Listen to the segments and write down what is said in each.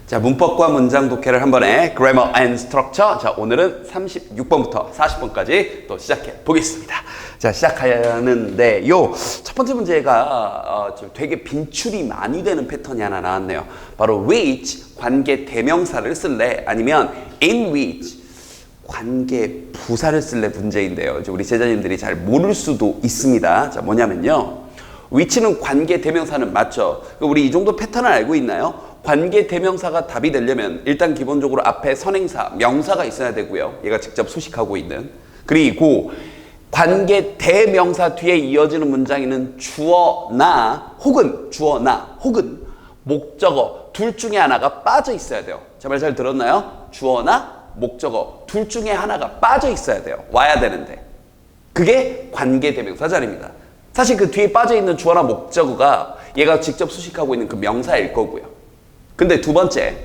자, 문법과 문장 독해를 한 번에 Grammar and Structure. 자, 오늘은 36번부터 40번까지 또 시작해 보겠습니다. 자, 시작하는데요. 첫 번째 문제가 좀 되게 빈출이 많이 되는 패턴이 하나 나왔네요. 바로 which 관계 대명사를 쓸래? 아니면 in which 관계 부사를 쓸래? 문제인데요. 이제 우리 제자님들이 잘 모를 수도 있습니다. 자, 뭐냐면요. which는 관계 대명사는 맞죠? 우리 이 정도 패턴을 알고 있나요? 관계 대명사가 답이 되려면 일단 기본적으로 앞에 선행사, 명사가 있어야 되고요. 얘가 직접 수식하고 있는. 그리고 관계 대명사 뒤에 이어지는 문장에는 주어나 혹은 목적어 둘 중에 하나가 빠져 있어야 돼요. 제 말 잘 들었나요? 주어나 목적어 둘 중에 하나가 빠져 있어야 돼요. 와야 되는데. 그게 관계 대명사 자리입니다. 사실 그 뒤에 빠져 있는 주어나 목적어가 얘가 직접 수식하고 있는 그 명사일 거고요. 근데 두 번째,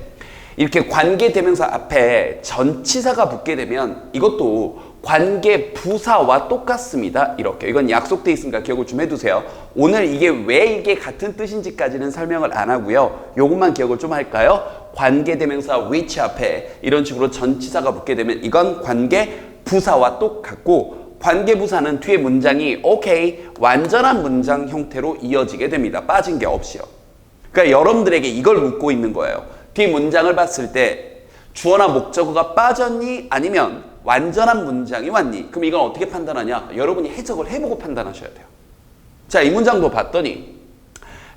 이렇게 관계 대명사 앞에 전치사가 붙게 되면 이것도 관계 부사와 똑같습니다. 이렇게. 이건 약속돼 있으니까 기억을 좀 해두세요. 오늘 이게 왜 이게 같은 뜻인지까지는 설명을 안 하고요. 요것만 기억을 좀 할까요? 관계 대명사 which 앞에 이런 식으로 전치사가 붙게 되면 이건 관계 부사와 똑같고, 관계 부사는 뒤에 문장이 오케이, 완전한 문장 형태로 이어지게 됩니다. 빠진 게 없이요. 그러니까 여러분들에게 이걸 묻고 있는 거예요. 뒤 문장을 봤을 때 주어나 목적어가 빠졌니? 아니면 완전한 문장이 왔니? 그럼 이건 어떻게 판단하냐? 여러분이 해석을 해보고 판단하셔야 돼요. 자, 이 문장도 봤더니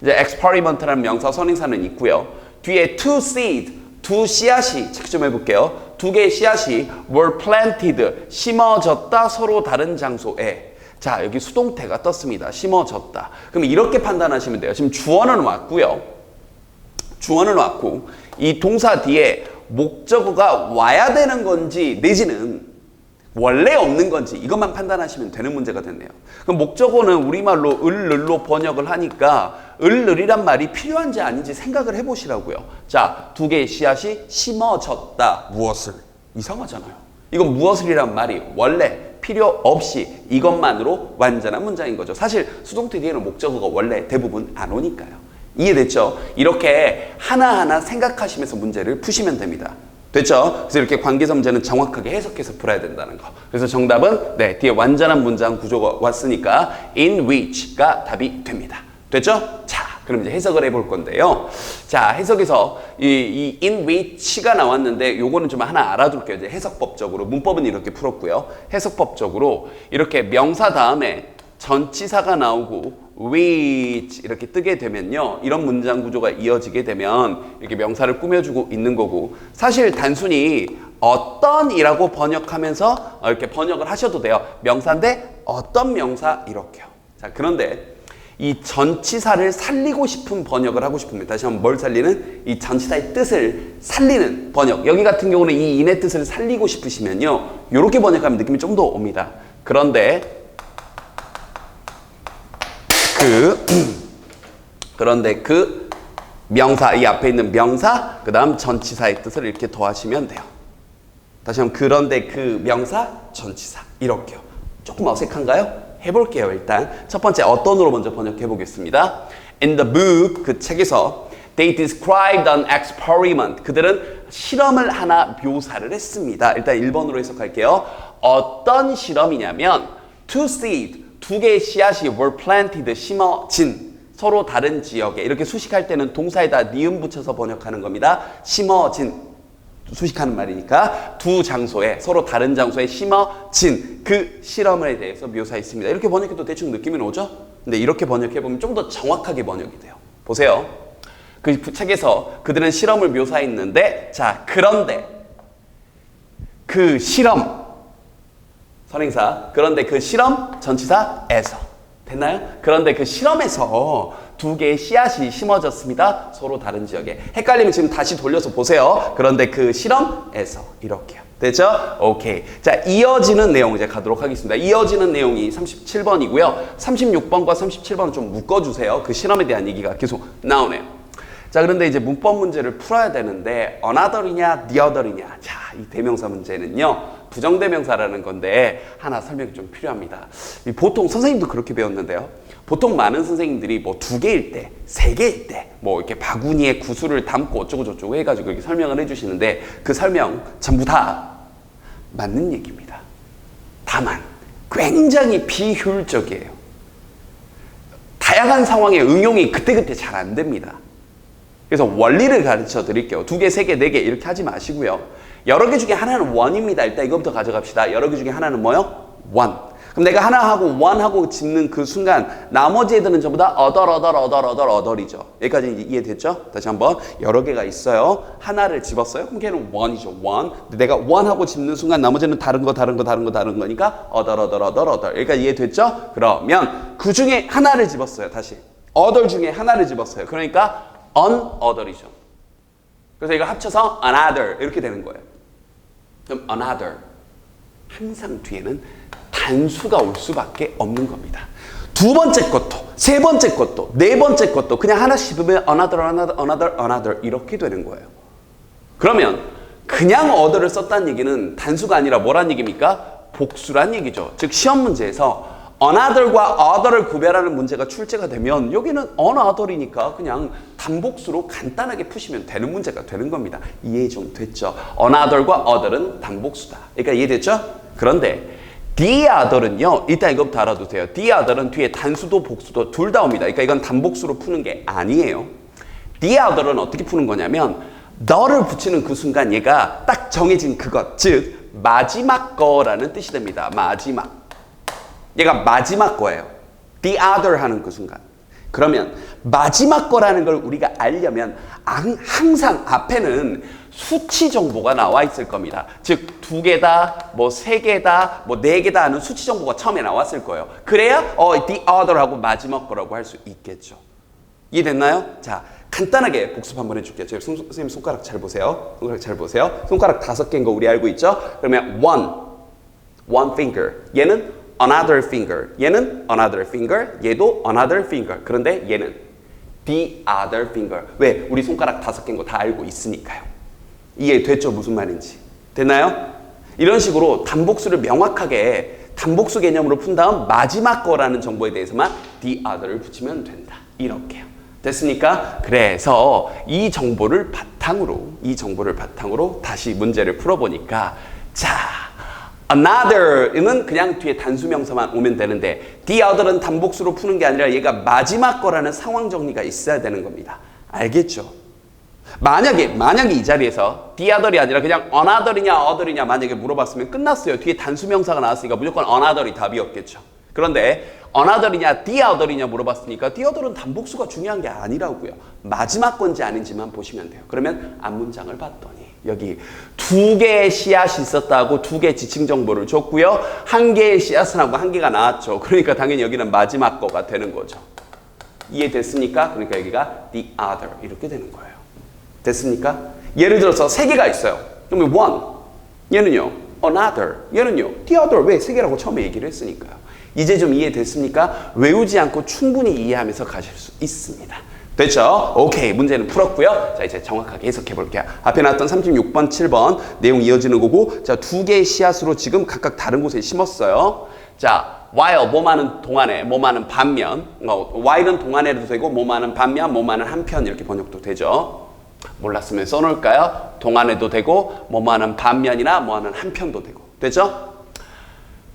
이제 experiment라는 명사 선행사는 있고요. 뒤에 to seed, 두 씨앗이 체크 좀 해볼게요. 두 개의 씨앗이 were planted, 심어졌다, 서로 다른 장소에. 자, 여기 수동태가 떴습니다. 심어졌다. 그럼 이렇게 판단하시면 돼요. 지금 주어는 왔고요. 주어는 왔고 이 동사 뒤에 목적어가 와야 되는 건지 내지는 원래 없는 건지 이것만 판단하시면 되는 문제가 됐네요. 그럼 목적어는 우리말로 을을로 번역을 하니까 을을이란 말이 필요한지 아닌지 생각을 해보시라고요. 자, 두 개의 씨앗이 심어졌다. 무엇을? 이상하잖아요. 이건 무엇을이란 말이 원래 필요 없이 이것만으로 완전한 문장인 거죠. 사실 수동태 뒤에는 목적어가 원래 대부분 안 오니까요. 이해됐죠? 이렇게 하나하나 생각하시면서 문제를 푸시면 됩니다. 됐죠? 그래서 이렇게 관계사 문제는 정확하게 해석해서 풀어야 된다는 거. 그래서 정답은 네, 뒤에 완전한 문장 구조가 왔으니까 in which가 답이 됩니다. 됐죠? 자, 그럼 이제 해석을 해볼 건데요. 자, 해석에서 이 in which가 나왔는데 요거는 좀 하나 알아둘게요. 이제 해석법적으로. 문법은 이렇게 풀었고요. 해석법적으로 이렇게 명사 다음에 전치사가 나오고 which 이렇게 뜨게 되면요. 이런 문장 구조가 이어지게 되면 이렇게 명사를 꾸며주고 있는 거고, 사실 단순히 어떤이라고 번역하면서 이렇게 번역을 하셔도 돼요. 명사인데 어떤 명사 이렇게요. 자, 그런데 이 전치사를 살리고 싶은 번역을 하고 싶으면 다시 한번 뭘 살리는? 이 전치사의 뜻을 살리는 번역. 여기 같은 경우는 이 in의 뜻을 살리고 싶으시면요. 이렇게 번역하면 느낌이 좀 더 옵니다. 그런데 그 명사, 이 앞에 있는 명사, 그 다음 전치사의 뜻을 이렇게 더하시면 돼요. 다시 한번 그런데 그 명사, 전치사 이렇게요. 조금 어색한가요? 해볼게요. 일단 첫 번째 어떤으로 먼저 번역해 보겠습니다. In the book, 그 책에서 they described an experiment. 그들은 실험을 하나 묘사를 했습니다. 일단 1번으로 해석할게요. 어떤 실험이냐면 to seed, 두 개의 씨앗이 were planted, 심어진, 서로 다른 지역에. 이렇게 수식할 때는 동사에다 니은 붙여서 번역하는 겁니다. 심어진, 수식하는 말이니까 두 장소에, 서로 다른 장소에 심어진 그 실험에 대해서 묘사했습니다. 이렇게 번역해도 대충 느낌이 오죠? 근데 이렇게 번역해보면 좀 더 정확하게 번역이 돼요. 보세요. 그 책에서 그들은 실험을 묘사했는데, 자, 그런데 그 실험, 선행사, 그런데 그 실험, 전치사에서. 됐나요? 그런데 그 실험에서 두 개의 씨앗이 심어졌습니다. 서로 다른 지역에. 헷갈리면 지금 다시 돌려서 보세요. 그런데 그 실험에서. 이렇게요. 됐죠? 오케이. 자, 이어지는 내용 이제 가도록 하겠습니다. 이어지는 내용이 37번이고요. 36번과 37번은 좀 묶어주세요. 그 실험에 대한 얘기가 계속 나오네요. 자, 그런데 이제 문법 문제를 풀어야 되는데 another이냐, the other이냐. 자, 이 대명사 문제는요. 부정대명사라는 건데 하나 설명이 좀 필요합니다. 보통 선생님도 그렇게 배웠는데요. 보통 많은 선생님들이 뭐 2개일 때, 3개일 때, 뭐 이렇게 바구니에 구슬을 담고 어쩌고저쩌고 해가지고 이렇게 설명을 해주시는데 그 설명 전부 다 맞는 얘기입니다. 다만 굉장히 비효율적이에요. 다양한 상황의 응용이 그때그때 잘 안 됩니다. 그래서 원리를 가르쳐 드릴게요. 2개, 3개, 4개 이렇게 하지 마시고요. 여러 개 중에 하나는 원입니다. 일단 이거부터 가져갑시다. 여러 개 중에 하나는 뭐요? 원. 그럼 내가 하나 하고 원 하고 짚는 그 순간 나머지 애들은 전부 다 어덜이죠. 여기까지 이해됐죠? 다시 한번 여러 개가 있어요. 하나를 집었어요. 그럼 걔는 원이죠. 원. 근데 내가 원 하고 짚는 순간 나머지는 다른 거니까 어덜. 여기까지 이해됐죠? 그러면 그 중에 하나를 집었어요. 다시. 어덜 중에 하나를 집었어요. 그러니까 unother이죠. 그래서 이거 합쳐서 another 이렇게 되는 거예요. 그럼 another. 항상 뒤에는 단수가 올 수밖에 없는 겁니다. 2번째 것도, 3번째 것도, 4번째 것도 그냥 하나씩 씹으면 another 이렇게 되는 거예요. 그러면 그냥 other를 썼다는 얘기는 단수가 아니라 뭐란 얘기입니까? 복수란 얘기죠. 즉 시험 문제에서 another과 other를 구별하는 문제가 출제가 되면 여기는 another이니까 그냥 단복수로 간단하게 푸시면 되는 문제가 되는 겁니다. 이해 좀 됐죠? another과 other은 단복수다. 그러니까 이해됐죠? 그런데 the other은요, 일단 이것부터 알아두세요. the other은 뒤에 단수도 복수도 둘 다 옵니다. 그러니까 이건 단복수로 푸는 게 아니에요. the other은 어떻게 푸는 거냐면 the를 붙이는 그 순간 얘가 딱 정해진 그것, 즉 마지막 거라는 뜻이 됩니다. 마지막. 얘가 마지막 거예요. the other 하는 그 순간. 그러면 마지막 거라는 걸 우리가 알려면 항상 앞에는 수치 정보가 나와 있을 겁니다. 즉 2개다, 뭐 3개다, 뭐 4개다 하는 수치 정보가 처음에 나왔을 거예요. 그래야 the other하고 마지막 거라고 할 수 있겠죠. 이해됐나요? 자, 간단하게 복습 한번 해줄게요. 선생님 손가락 잘 보세요. 손가락 5개인 거 우리 알고 있죠? 그러면 one finger. 얘는 another finger. 얘는 another finger. 얘도 another finger. 그런데 얘는 the other finger. 왜? 우리 손가락 5개인 거 다 알고 있으니까요. 이해됐죠? 무슨 말인지. 됐나요? 이런 식으로 단복수를 명확하게 단복수 개념으로 푼 다음 마지막 거라는 정보에 대해서만 the other를 붙이면 된다. 이렇게요. 됐습니까? 그래서 이 정보를 바탕으로 다시 문제를 풀어보니까 자, another는 그냥 뒤에 단수명사만 오면 되는데 the other는 단복수로 푸는 게 아니라 얘가 마지막 거라는 상황 정리가 있어야 되는 겁니다. 알겠죠? 만약에 이 자리에서 the other이 아니라 그냥 another이냐 other이냐 만약에 물어봤으면 끝났어요. 뒤에 단수명사가 나왔으니까 무조건 another이 답이었겠죠. 그런데 another이냐 the other이냐 물어봤으니까 the other은 단복수가 중요한 게 아니라고요. 마지막 건지 아닌지만 보시면 돼요. 그러면 앞문장을 봤더니 여기 2개의 씨앗이 있었다고 2개의 지칭 정보를 줬고요. 1개의 씨앗은 하고 1개가 나왔죠. 그러니까 당연히 여기는 마지막 거가 되는 거죠. 이해됐습니까? 그러니까 여기가 the other 이렇게 되는 거예요. 됐습니까? 예를 들어서 3개가 있어요. 그러면 one, 얘는요 another, 얘는요 the other. 왜? 3개라고 처음에 얘기를 했으니까요. 이제 좀 이해됐습니까? 외우지 않고 충분히 이해하면서 가실 수 있습니다. 됐죠? 오케이, 문제는 풀었고요. 자, 이제 정확하게 해석해 볼게요. 앞에 나왔던 36번, 7번 내용 이어지는 거고, 자, 2개의 씨앗으로 지금 각각 다른 곳에 심었어요. 자, while 뭐만은 동안에, 뭐만은 반면, while은 동안에도 되고, 뭐만은 반면, 뭐만은 한편 이렇게 번역도 되죠. 몰랐으면 써놓을까요? 동안에도 되고, 뭐만은 반면이나 뭐하는 한편도 되고, 되죠?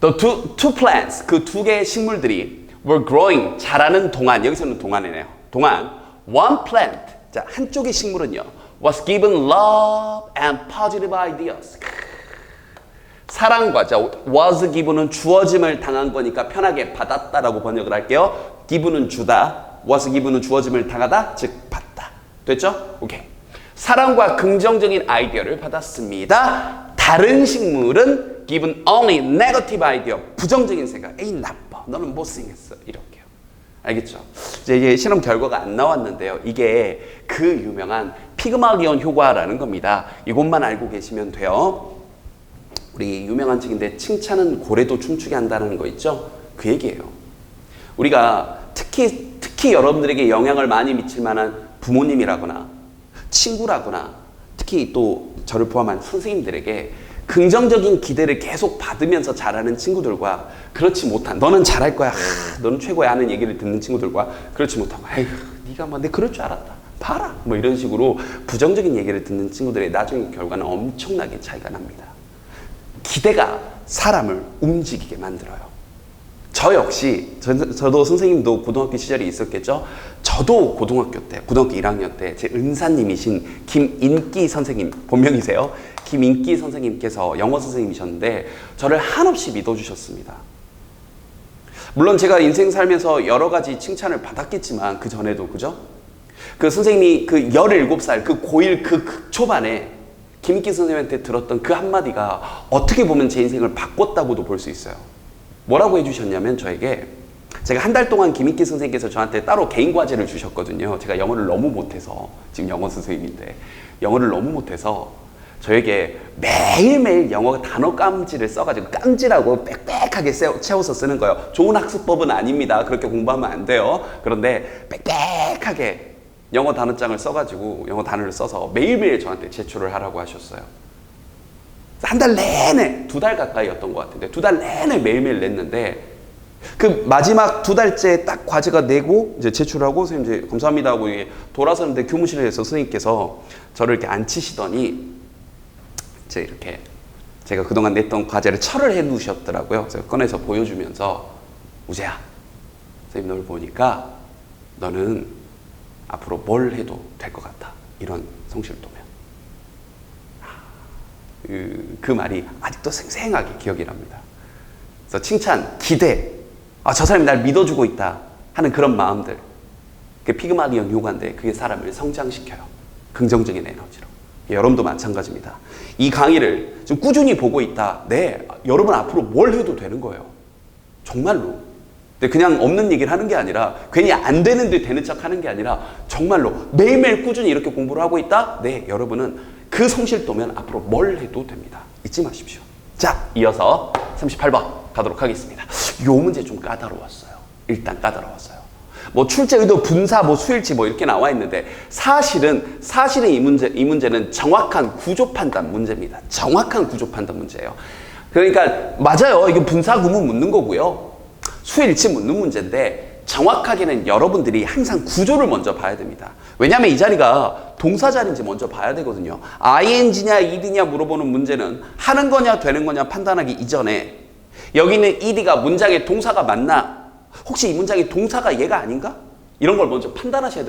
The two plants, 그 2개의 식물들이 were growing, 자라는 동안, 여기서는 동안이네요. 동안, one plant, 자, 한쪽의 식물은요, was given love and positive ideas. 사랑과, 자, was given은 주어짐을 당한 거니까 편하게 받았다라고 번역을 할게요. given은 주다, was given은 주어짐을 당하다, 즉 받다. 됐죠? 오케이. 사랑과 긍정적인 아이디어를 받았습니다. 다른 식물은 given only negative idea, 부정적인 생각. 에이, 나빠. 너는 못생겼어. 이렇게요. 알겠죠? 이제 이게 실험 결과가 안 나왔는데요. 이게 그 유명한 피그말리온 효과라는 겁니다. 이것만 알고 계시면 돼요. 우리 유명한 책인데 칭찬은 고래도 춤추게 한다는 거 있죠? 그 얘기예요. 우리가 특히 여러분들에게 영향을 많이 미칠 만한 부모님이라거나 친구라거나 특히 또 저를 포함한 선생님들에게 긍정적인 기대를 계속 받으면서 잘하는 친구들과 그렇지 못한 너는 잘할 거야, 너는 최고야 하는 얘기를 듣는 친구들과 그렇지 못하고 에휴 네가 뭐 내 그럴 줄 알았다 봐라 뭐 이런 식으로 부정적인 얘기를 듣는 친구들의 나중에 결과는 엄청나게 차이가 납니다. 기대가 사람을 움직이게 만들어요. 저 역시 저도 선생님도 고등학교 시절이 있었겠죠. 저도 고등학교 1학년 때 제 은사님이신 김인기 선생님, 본명이세요. 김인기 선생님께서 영어 선생님이셨는데 저를 한없이 믿어주셨습니다. 물론 제가 인생 살면서 여러 가지 칭찬을 받았겠지만 그 전에도 그죠? 그 선생님이 그 17살 그 고1 그 극초반에 김인기 선생님한테 들었던 그 한마디가 어떻게 보면 제 인생을 바꿨다고도 볼 수 있어요. 뭐라고 해주셨냐면 저에게 제가 한 달 동안 김인기 선생님께서 저한테 따로 개인 과제를 주셨거든요. 제가 영어를 너무 못해서 지금 영어 선생님인데 영어를 너무 못해서 저에게 매일매일 영어 단어 깜지를 써가지고 깜지라고 빽빽하게 채워서 쓰는 거예요. 좋은 학습법은 아닙니다. 그렇게 공부하면 안 돼요. 그런데 빽빽하게 영어 단어장을 써가지고 영어 단어를 써서 매일매일 저한테 제출을 하라고 하셨어요. 한 달 내내 2달 가까이였던 것 같은데 2달 내내 매일매일 냈는데 그 마지막 2달째 딱 과제가 내고 이제 제출하고 선생님 이제 감사합니다 하고 이게 돌아서는데 교무실에서 선생님께서 저를 이렇게 앉히시더니 제가 그동안 냈던 과제를 철을 해 놓으셨더라고요. 그래서 꺼내서 보여주면서 우재야, 선생님 널 보니까 너는 앞으로 뭘 해도 될 것 같아. 이런 성실도면. 그 말이 아직도 생생하게 기억이 납니다. 그래서 칭찬, 기대, 저 사람이 날 믿어주고 있다 하는 그런 마음들. 그게 피그마리온 효과인데 그게 사람을 성장시켜요. 긍정적인 에너지로. 여러분도 마찬가지입니다. 이 강의를 좀 꾸준히 보고 있다. 네, 여러분 앞으로 뭘 해도 되는 거예요. 정말로. 근데 그냥 없는 얘기를 하는 게 아니라 괜히 안 되는데 되는 척 하는 게 아니라 정말로 매일매일 꾸준히 이렇게 공부를 하고 있다. 네, 여러분은 그 성실도면 앞으로 뭘 해도 됩니다. 잊지 마십시오. 자, 이어서 38번 가도록 하겠습니다. 요 문제 좀 까다로웠어요. 일단 까다로웠어요. 뭐 출제 의도 분사 뭐 수일치 뭐 이렇게 나와 있는데 사실은 이 문제는 정확한 구조 판단 문제입니다. 정확한 구조 판단 문제예요. 그러니까 맞아요. 이게 분사 구문 묻는 거고요. 수일치 묻는 문제인데 정확하게는 여러분들이 항상 구조를 먼저 봐야 됩니다. 왜냐하면 이 자리가 동사 자리인지 먼저 봐야 되거든요. ing냐 ed냐 물어보는 문제는 하는 거냐 되는 거냐 판단하기 이전에 여기는 ed가 문장의 동사가 맞나? 혹시 이 문장의 동사가 얘가 아닌가? 이런 걸 먼저 판단하셔야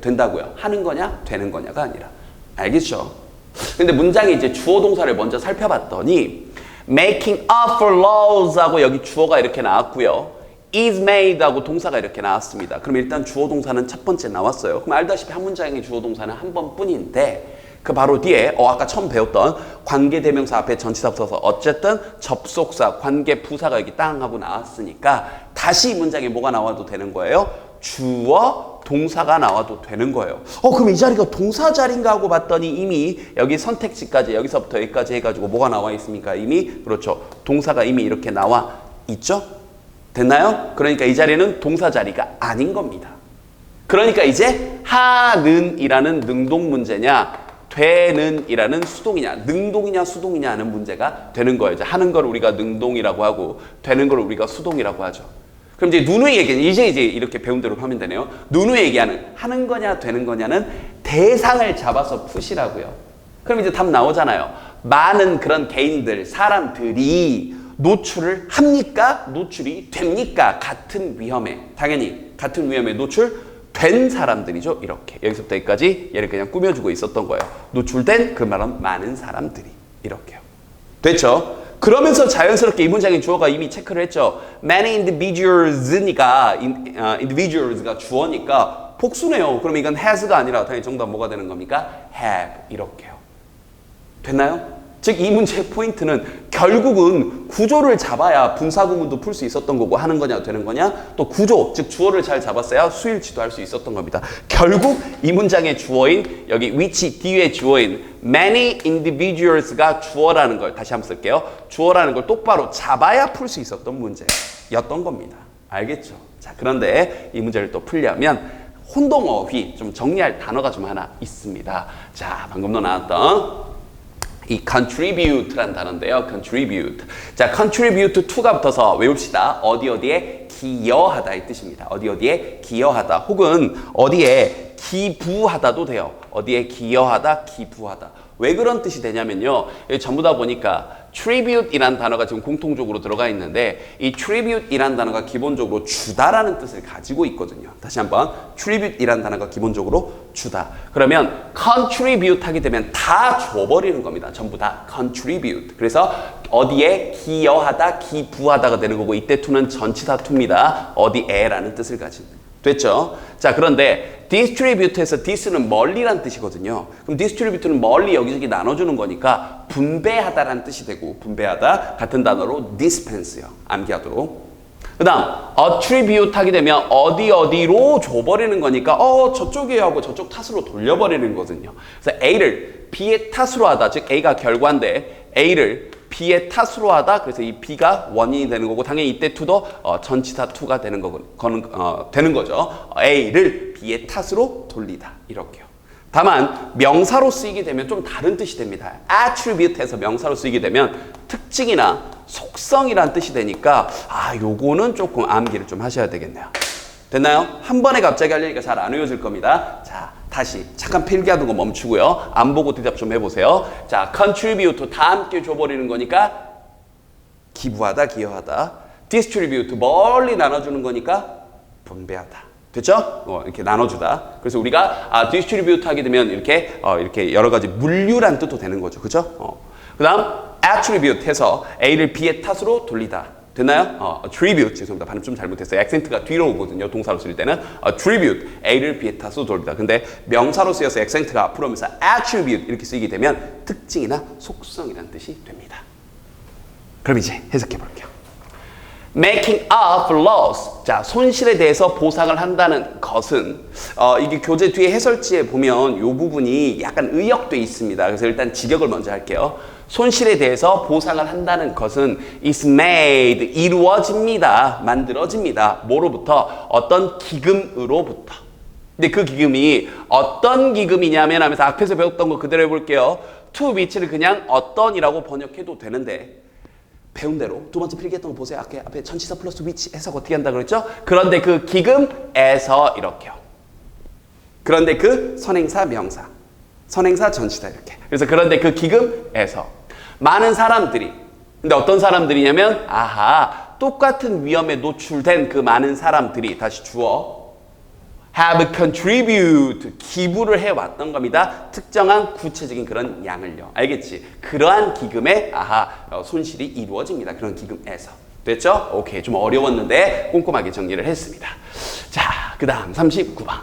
된다고요. 하는 거냐 되는 거냐가 아니라. 알겠죠? 근데 문장에 이제 주어 동사를 먼저 살펴봤더니 making up for laws 하고 여기 주어가 이렇게 나왔고요. is made 하고 동사가 이렇게 나왔습니다. 그럼 일단 주어 동사는 첫 번째 나왔어요. 그럼 알다시피 한 문장의 주어 동사는 한 번뿐인데 그 바로 뒤에 아까 처음 배웠던 관계대명사 앞에 전치사 붙어서 어쨌든 접속사, 관계 부사가 여기 땅 하고 나왔으니까 다시 이 문장에 뭐가 나와도 되는 거예요? 주어 동사가 나와도 되는 거예요. 그럼 이 자리가 동사 자리인가 하고 봤더니 이미 여기 선택지까지 여기서부터 여기까지 해가지고 뭐가 나와 있습니까? 이미 그렇죠. 동사가 이미 이렇게 나와 있죠? 됐나요? 그러니까 이 자리는 동사 자리가 아닌 겁니다. 그러니까 이제 하는 이라는 능동 문제냐 되는 이라는 수동이냐 능동이냐 수동이냐 하는 문제가 되는 거예요. 이제 하는 걸 우리가 능동이라고 하고 되는 걸 우리가 수동이라고 하죠. 그럼 이제 누누이 얘기하는 이제 이렇게 배운 대로 하면 되네요. 누누이 얘기하는 하는 거냐 되는 거냐는 대상을 잡아서 푸시라고요. 그럼 이제 답 나오잖아요. 많은 그런 개인들 사람들이 노출을 합니까? 노출이 됩니까? 같은 위험에 당연히 같은 위험에 노출된 사람들이죠. 이렇게 여기서부터 여기까지 얘를 그냥 꾸며주고 있었던 거예요. 노출된 그 말은 많은 사람들이 이렇게요. 됐죠? 그러면서 자연스럽게 이 문장의 주어가 이미 체크를 했죠. Many individuals니까 individuals가 주어니까 복수네요. 그럼 이건 has가 아니라 당연히 정답 뭐가 되는 겁니까? have 이렇게요. 됐나요? 즉 이 문제의 포인트는 결국은 구조를 잡아야 분사구문도 풀 수 있었던 거고 하는 거냐 되는 거냐 또 구조 즉 주어를 잘 잡았어야 수일치도 할 수 있었던 겁니다. 결국 이 문장의 주어인 여기 which 뒤에 주어인 many individuals가 주어라는 걸 다시 한번 쓸게요. 주어라는 걸 똑바로 잡아야 풀 수 있었던 문제였던 겁니다. 알겠죠? 자 그런데 이 문제를 또 풀려면 혼동어휘 좀 정리할 단어가 좀 하나 있습니다. 자 방금 나왔던 이 contribute란 단어인데요. contribute. 자, contribute to가 붙어서 외웁시다. 어디에 기여하다 이 뜻입니다. 어디에 기여하다 혹은 어디에 기부하다도 돼요. 어디에 기여하다, 기부하다. 왜 그런 뜻이 되냐면요. 전부 다 보니까 tribute이란 단어가 지금 공통적으로 들어가 있는데 이 tribute이란 단어가 기본적으로 주다라는 뜻을 가지고 있거든요. 다시 한번 tribute이란 단어가 기본적으로 주다. 그러면 contribute 하게 되면 다 줘버리는 겁니다. 전부 다 contribute. 그래서 어디에 기여하다, 기부하다가 되는 거고 이때 to는 전치사 to입니다. 어디에라는 뜻을 가진. 됐죠? 자, 그런데 distribute에서 dis는 멀리란 뜻이거든요. 그럼 distribute는 멀리 여기저기 나눠주는 거니까 분배하다라는 뜻이 되고 분배하다 같은 단어로 dispense요. 암기하도록. 그 다음 attribute 하게 되면 어디로 줘버리는 거니까 저쪽이에요 하고 저쪽 탓으로 돌려버리는 거거든요. 그래서 A를 B의 탓으로 하다. 즉 A가 결과인데 A를 B의 탓으로 하다. 그래서 이 B가 원인이 되는 거고 당연히 이때 to도 전치사 to가 되는 거죠. A를 B의 탓으로 돌리다. 이렇게요. 다만 명사로 쓰이게 되면 좀 다른 뜻이 됩니다. attribute에서 명사로 쓰이게 되면 특징이나 속성이란 뜻이 되니까 요거는 조금 암기를 좀 하셔야 되겠네요. 됐나요? 한 번에 갑자기 하려니까 잘 안 외워질 겁니다. 자, 다시 잠깐 필기하는 거 멈추고요. 안 보고 대답 좀 해보세요. 자, contribute 다 함께 줘버리는 거니까 기부하다, 기여하다. distribute 멀리 나눠주는 거니까 분배하다. 됐죠? 이렇게 나눠주다. 그래서 우리가 distribute 하게 되면 이렇게 여러 가지 물류란 뜻도 되는 거죠. 그죠? 그 다음 attribute 해서 A를 B의 탓으로 돌리다. 됐나요? attribute, 죄송합니다. 발음 좀 잘못했어요. 액센트가 뒤로 오거든요. 동사로 쓸 때는 attribute, A를 B의 탓으로 돌리다. 근데 명사로 쓰여서 액센트가 앞으로 오면서 attribute 이렇게 쓰이게 되면 특징이나 속성이라는 뜻이 됩니다. 그럼 이제 해석해 볼게요. making up for loss. 자, 손실에 대해서 보상을 한다는 것은 이게 교재 뒤에 해설지에 보면 이 부분이 약간 의역돼 있습니다. 그래서 일단 직역을 먼저 할게요. 손실에 대해서 보상을 한다는 것은 is made, 이루어집니다. 만들어집니다. 뭐로부터? 어떤 기금으로부터. 근데 그 기금이 어떤 기금이냐면 하면서 앞에서 배웠던 거 그대로 해볼게요. to which를 그냥 어떤이라고 번역해도 되는데 배운 대로 두 번째 필기했던 거 보세요. 앞에 전치사 플러스 which 해석 어떻게 한다 그랬죠? 그런데 그 기금에서 이렇게요. 그런데 그 선행사 명사. 선행사 전치사 이렇게. 그래서 그런데 그 기금에서 많은 사람들이, 근데 어떤 사람들이냐면 똑같은 위험에 노출된 그 많은 사람들이, 다시 주어, have contribute, 기부를 해왔던 겁니다. 특정한 구체적인 그런 양을요. 알겠지? 그러한 기금에 손실이 이루어집니다. 그런 기금에서. 됐죠? 오케이. 좀 어려웠는데 꼼꼼하게 정리를 했습니다. 자, 그 다음 39번.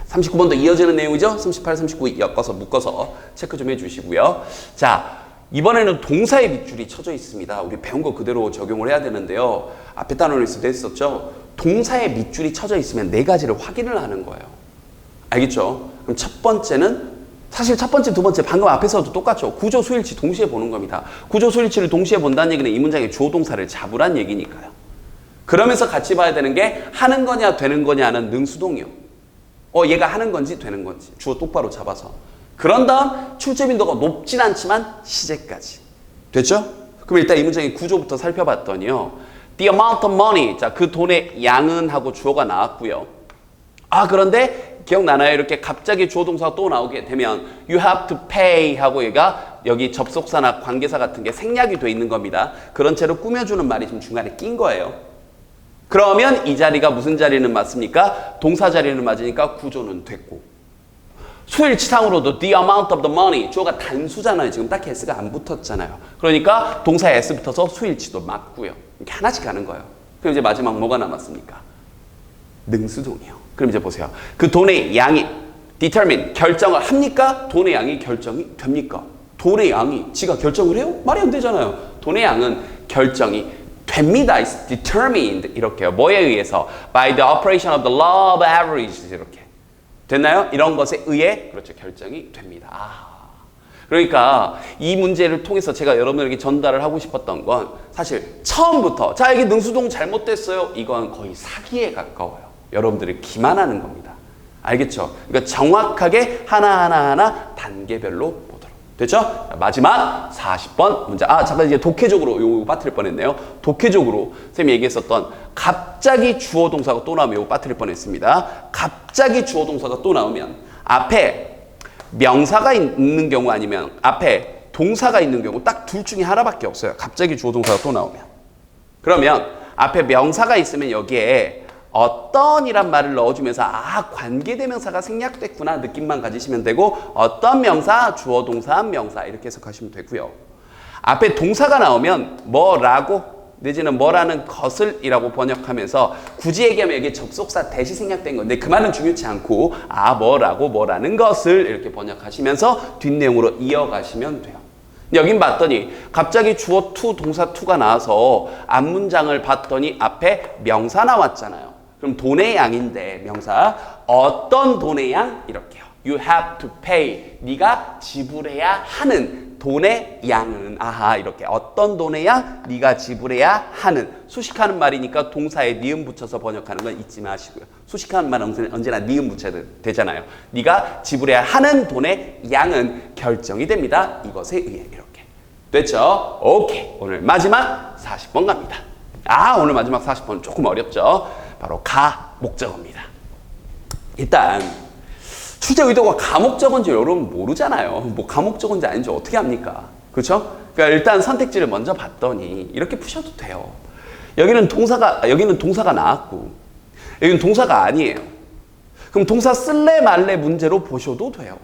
39번도 이어지는 내용이죠? 38, 39 묶어서 체크 좀 해주시고요. 자, 이번에는 동사의 밑줄이 쳐져 있습니다. 우리 배운 거 그대로 적용을 해야 되는데요. 앞에 단어에서도 했었죠? 동사의 밑줄이 쳐져 있으면 네 가지를 확인을 하는 거예요. 알겠죠? 그럼 첫 번째는 사실 첫 번째, 두 번째 방금 앞에서도 똑같죠. 구조, 수일치 동시에 보는 겁니다. 구조, 수일치를 동시에 본다는 얘기는 이 문장의 주어 동사를 잡으란 얘기니까요. 그러면서 같이 봐야 되는 게 하는 거냐 되는 거냐는 능수동이요. 얘가 하는 건지 되는 건지 주어 똑바로 잡아서. 그런 다음 출제 빈도가 높진 않지만 시제까지. 됐죠? 그럼 일단 이 문장의 구조부터 살펴봤더니요. The amount of money. 자, 그 돈의 양은 하고 주어가 나왔고요. 그런데 기억나나요? 이렇게 갑자기 주어 동사가 또 나오게 되면 you have to pay 하고 얘가 여기 접속사나 관계사 같은 게 생략이 돼 있는 겁니다. 그런 채로 꾸며주는 말이 좀 중간에 낀 거예요. 그러면 이 자리가 무슨 자리는 맞습니까? 동사 자리는 맞으니까 구조는 됐고. 수일치상으로도 the amount of the money, 주어가 단수잖아요. 지금 딱히 s가 안 붙었잖아요. 그러니까 동사에 s 붙어서 수일치도 맞고요. 이렇게 하나씩 가는 거예요. 그럼 이제 마지막 뭐가 남았습니까? 능수동이요. 그럼 이제 보세요. 그 돈의 양이 determine, 결정을 합니까? 돈의 양이 결정이 됩니까? 돈의 양이 지가 결정을 해요? 말이 안 되잖아요. 돈의 양은 결정이 됩니다. It's determined. 이렇게요. 뭐에 의해서? By the operation of the law of averages. 이렇게. 됐나요? 이런 것에 의해 그렇죠. 결정이 됩니다. 그러니까 이 문제를 통해서 제가 여러분에게 전달을 하고 싶었던 건 사실 처음부터 자, 이게 능수동 잘못됐어요. 이건 거의 사기에 가까워요. 여러분들을 기만하는 겁니다. 알겠죠? 그러니까 정확하게 하나하나 단계별로 보도록. 됐죠? 자, 마지막 40번 문제. 잠깐 이제 독해적으로 요거 빠뜨릴 뻔했네요. 독해적으로 선생님이 얘기했었던 갑자기 주어 동사가 또 나오면 요거 빠뜨릴 뻔했습니다. 갑자기 주어 동사가 또 나오면 앞에 명사가 있는 경우 아니면 앞에 동사가 있는 경우 딱 둘 중에 하나밖에 없어요. 갑자기 주어 동사가 또 나오면. 그러면 앞에 명사가 있으면 여기에 어떤이란 말을 넣어주면서 관계대명사가 생략됐구나 느낌만 가지시면 되고 어떤 명사, 주어 동사, 명사 이렇게 해석하시면 되고요. 앞에 동사가 나오면 뭐라고 내지는 뭐라는 것을 이라고 번역하면서 굳이 얘기하면 여기 접속사 대시 생략된 건데 그 말은 중요치 않고 뭐라고 뭐라는 것을 이렇게 번역하시면서 뒷내용으로 이어가시면 돼요. 여긴 봤더니 갑자기 주어 to 동사 to가 나와서 앞문장을 봤더니 앞에 명사 나왔잖아요. 그럼 돈의 양인데 명사 어떤 돈의 양? 이렇게요. You have to pay. 네가 지불해야 하는 돈의 양은 이렇게 어떤 돈의 양? 네가 지불해야 하는. 수식하는 말이니까 동사에 니은 붙여서 번역하는 건 잊지 마시고요. 수식하는 말은 언제나 니은 붙여야 되잖아요. 네가 지불해야 하는 돈의 양은 결정이 됩니다. 이것에 의해 이렇게. 됐죠? 오케이. 오늘 마지막 40번 갑니다. 오늘 마지막 40번 조금 어렵죠? 바로 가 목적어입니다. 일단 출제 의도가 가목적어인지 여러분 모르잖아요. 뭐 가목적어인지 아닌지 어떻게 합니까? 그렇죠? 그러니까 일단 선택지를 먼저 봤더니 이렇게 푸셔도 돼요. 여기는 동사가 나왔고 여기는 동사가 아니에요. 그럼 동사 쓸래 말래 문제로 보셔도 돼요.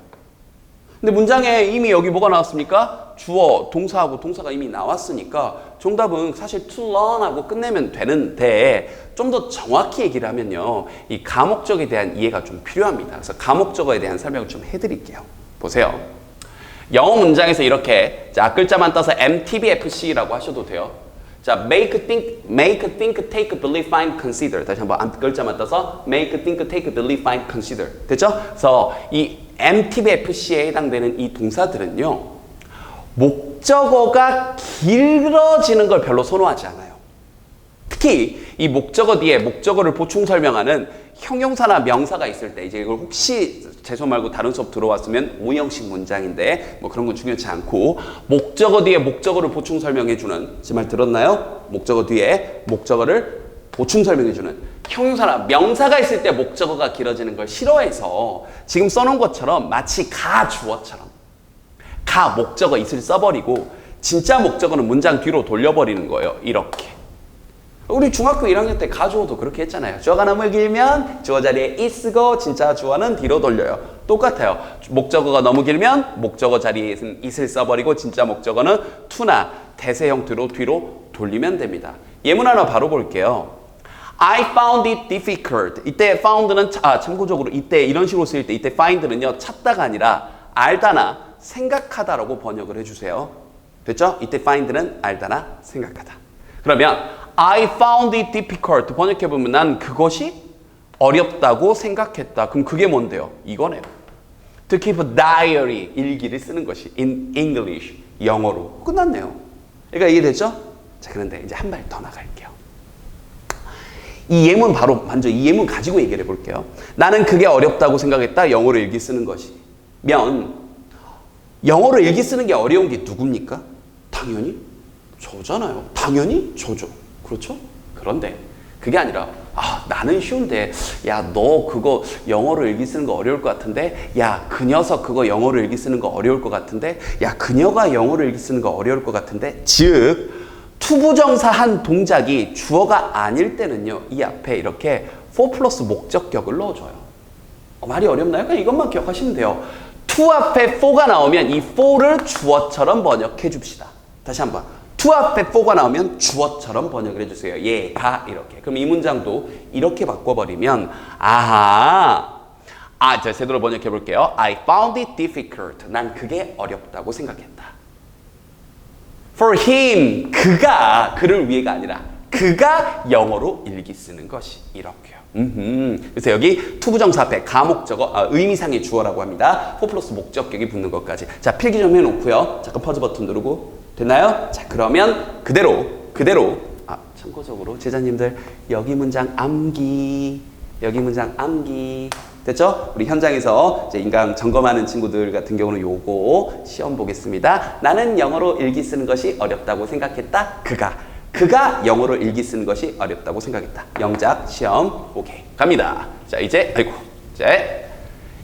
근데 문장에 이미 여기 뭐가 나왔습니까? 주어, 동사하고 동사가 이미 나왔으니까 정답은 사실 to learn 하고 끝내면 되는데 좀 더 정확히 얘기를 하면요. 이 가목적에 대한 이해가 좀 필요합니다. 그래서 가목적어에 대한 설명을 좀 해드릴게요. 보세요. 영어 문장에서 이렇게 앞글자만 떠서 MTBFC라고 하셔도 돼요. 자, make, think, take, believe, find, consider. 다시 한번 앞글자만 떠서 make, think, take, believe, find, consider. 됐죠? 그래서 이 MTBFC에 해당되는 이 동사들은요. 목적어가 길어지는 걸 별로 선호하지 않아요. 특히 이 목적어 뒤에 목적어를 보충 설명하는 형용사나 명사가 있을 때 이제 이걸 혹시 제 수업 말고 다른 수업 들어왔으면 오형식 문장인데 뭐 그런 건 중요치 않고 목적어 뒤에 목적어를 보충 설명해주는 제 말 들었나요? 목적어 뒤에 목적어를 보충 설명해주는 형용사나 명사가 있을 때 목적어가 길어지는 걸 싫어해서 지금 써놓은 것처럼 마치 가 주어처럼 가 목적어 있을 써버리고 진짜 목적어는 문장 뒤로 돌려버리는 거예요. 이렇게. 우리 중학교 1학년 때 가주어도 그렇게 했잖아요. 주어가 너무 길면 주어 자리에 is고 진짜 주어는 뒤로 돌려요. 똑같아요. 목적어가 너무 길면 목적어 자리에 is을 써버리고 진짜 목적어는 to나 대세 형태로 뒤로 돌리면 됩니다. 예문 하나 바로 볼게요. I found it difficult. 이때 found는 참고적으로 이때 이런 식으로 쓰일 때 이때 find는요. 찾다가 아니라 알다나 생각하다라고 번역을 해주세요. 됐죠? 이때 find는 알다나 생각하다. 그러면 I found it difficult 번역해보면 난 그것이 어렵다고 생각했다. 그럼 그게 뭔데요? 이거네요. To keep a diary, 일기를 쓰는 것이 in English, 영어로. 끝났네요. 그러니까 이해됐죠? 자, 그런데 이제 한 발 더 나갈게요. 이 예문 먼저 이 예문 가지고 얘기를 해볼게요. 나는 그게 어렵다고 생각했다. 영어로 일기 쓰는 것이면 영어로 일기 쓰는 게 어려운 게 누굽니까? 당연히 저잖아요. 당연히 저죠. 그렇죠? 그런데 그게 아니라 나는 쉬운데 야, 너 그거 영어로 일기 쓰는 거 어려울 것 같은데 야, 그 녀석 그거 영어로 일기 쓰는 거 어려울 것 같은데 야, 그녀가 영어로 일기 쓰는 거 어려울 것 같은데 즉 투부정사 한 동작이 주어가 아닐 때는요. 이 앞에 이렇게 for 플러스 목적격을 넣어줘요. 말이 어렵나요? 그냥 이것만 기억하시면 돼요. to 앞에 for가 나오면 이 for를 주어처럼 번역해 줍시다. 다시 한번. to 앞에 for가 나오면 주어처럼 번역을 해주세요. 얘가 이렇게. 그럼 이 문장도 이렇게 바꿔버리면 자, 제대로 번역해 볼게요. I found it difficult. 난 그게 어렵다고 생각했다. For him, 그를 위해가 아니라 그가 영어로 일기 쓰는 것이 이렇게요. 그래서 여기 투부정사 앞에 가목적어, 의미상의 주어라고 합니다. for 플러스 목적격이 붙는 것까지. 자, 필기 좀 해놓고요. 잠깐 퍼즈 버튼 누르고. 됐나요? 자, 그러면 그대로 참고적으로 제자님들 여기 문장 암기 됐죠? 우리 현장에서 이제 인강 점검하는 친구들 같은 경우는 요거 시험 보겠습니다. 나는 영어로 일기 쓰는 것이 어렵다고 생각했다. 그가 영어로 일기 쓰는 것이 어렵다고 생각했다. 영작 시험 오케이 갑니다. 자 이제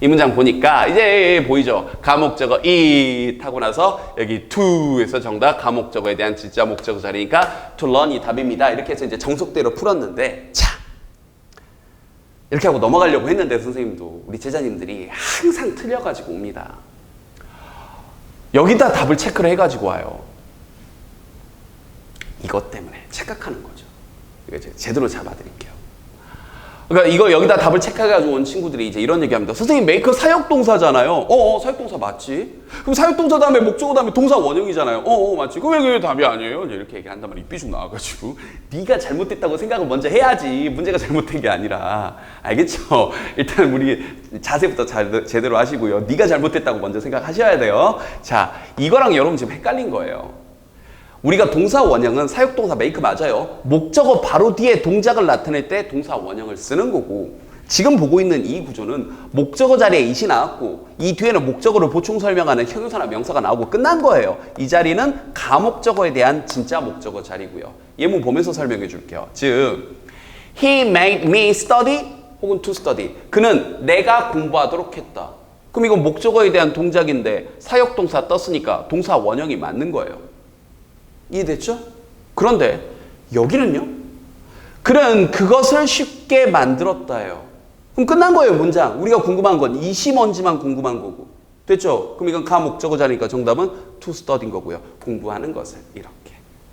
이 문장 보니까 이제 보이죠? 가목적어 it 하고 나서 여기 to에서 정답 가목적어에 대한 진짜 목적어 자리니까 to learn이 답입니다. 이렇게 해서 이제 정석대로 풀었는데 자 이렇게 하고 넘어가려고 했는데 선생님도 우리 제자님들이 항상 틀려가지고 옵니다. 여기다 답을 체크를 해가지고 와요. 이것 때문에 착각하는 거죠. 이거 이제 제대로 잡아드릴게요. 그러니까 이거 여기다 답을 체크해가지고 온 친구들이 이제 이런 얘기합니다. 선생님 메이커 사역동사잖아요. 사역동사 맞지? 그럼 사역동사 다음에 목적어 다음에 동사 원형이잖아요. 맞지? 그럼 왜 그게 답이 아니에요? 이제 이렇게 얘기한단 말이야. 삐죽 나와가지고 네가 잘못됐다고 생각을 먼저 해야지. 문제가 잘못된 게 아니라 알겠죠? 일단 우리 자세부터 제대로 하시고요. 네가 잘못됐다고 먼저 생각하셔야 돼요. 자, 이거랑 여러분 지금 헷갈린 거예요. 우리가 동사 원형은 사역동사 make 맞아요. 목적어 바로 뒤에 동작을 나타낼 때 동사 원형을 쓰는 거고 지금 보고 있는 이 구조는 목적어 자리에 it이 나왔고 이 뒤에는 목적어를 보충 설명하는 형용사나 명사가 나오고 끝난 거예요. 이 자리는 가목적어에 대한 진짜 목적어 자리고요. 예문 보면서 설명해 줄게요. 즉 He made me study 혹은 to study. 그는 내가 공부하도록 했다. 그럼 이건 목적어에 대한 동작인데 사역동사 떴으니까 동사 원형이 맞는 거예요. 이해됐죠? 그런데 여기는요. 그는 그것을 쉽게 만들었다예요. 그럼 끝난 거예요. 문장. 우리가 궁금한 건 이시 뭔지만 궁금한 거고. 됐죠? 그럼 이건 가목적어 자리니까 정답은 to study인 거고요. 공부하는 것을 이렇게.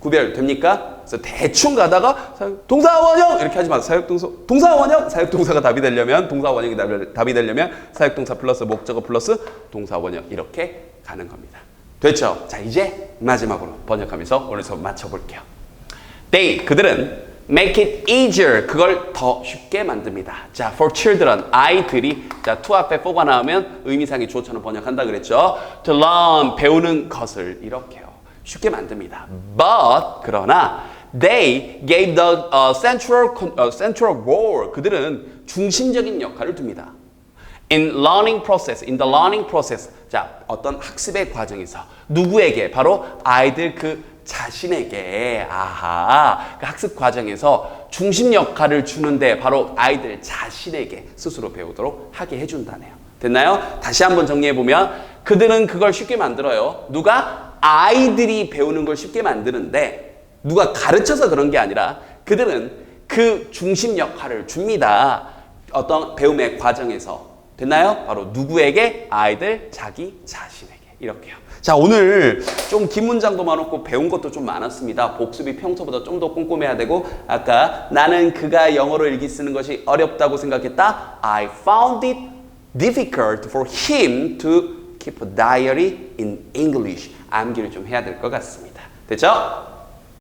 구별됩니까? 그래서 대충 가다가 동사 원형 이렇게 하지 마세요. 사역동사 동사 원형 사역동사가 답이 되려면 동사 원형이 답이 되려면 사역동사 플러스 목적어 플러스 동사 원형 이렇게 가는 겁니다. 됐죠? 자 이제 마지막으로 번역하면서 오늘 수업 마쳐볼게요. 그들은 make it easier 그걸 더 쉽게 만듭니다. 자 for children 아이들이 자 to 앞에 for가 나오면 의미상의 주어처럼 번역한다 그랬죠. to learn 배우는 것을 이렇게요. 쉽게 만듭니다. But 그러나 they gave the central role 그들은 중심적인 역할을 둡니다. in the learning process 자 어떤 학습의 과정에서 누구에게 바로 아이들 그 자신에게 그 학습 과정에서 중심 역할을 주는데 바로 아이들 자신에게 스스로 배우도록 하게 해준다네요. 됐나요? 다시 한번 정리해보면 그들은 그걸 쉽게 만들어요. 누가? 아이들이 배우는 걸 쉽게 만드는데 누가 가르쳐서 그런 게 아니라 그들은 그 중심 역할을 줍니다. 어떤 배움의 과정에서. 됐나요? 바로 누구에게? 아이들 자기 자신에게. 이렇게요. 자 오늘 좀 긴 문장도 많았고 배운 것도 좀 많았습니다. 복습이 평소보다 좀 더 꼼꼼해야 되고 아까 나는 그가 영어로 일기 쓰는 것이 어렵다고 생각했다. I found it difficult for him to keep a diary in English. 암기를 좀 해야 될 것 같습니다. 됐죠?